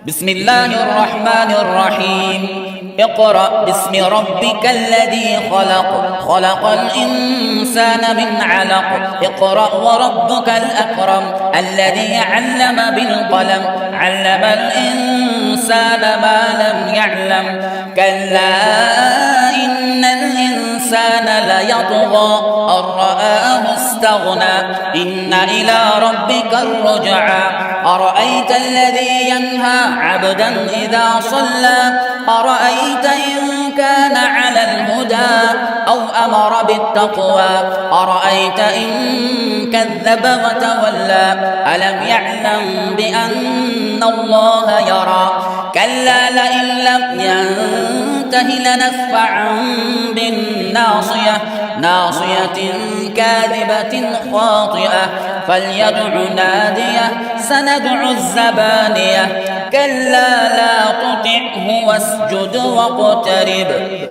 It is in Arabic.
بسم الله الرحمن الرحيم اقرأ باسم ربك الذي خلق خلق الإنسان من علق اقرأ وربك الأكرم الذي علم بالقلم علم الإنسان ما لم يعلم كلا إن الإنسان ليطغى أن رآه استغنى إن إلى ربك الرجعى أرأيت الذي ينهى عبدا إذا صلى أرأيت إن كان على الهدى أو أمر بالتقوى أرأيت إن كذب وتولى ألم يعلم بأن الله يرى كلا لئن لم ينته لنسفعا بالناصية ناصية كاذبة خاطئة فليدع ناديه سندع الزبانية كلا لا تطعه واسجد واقترب.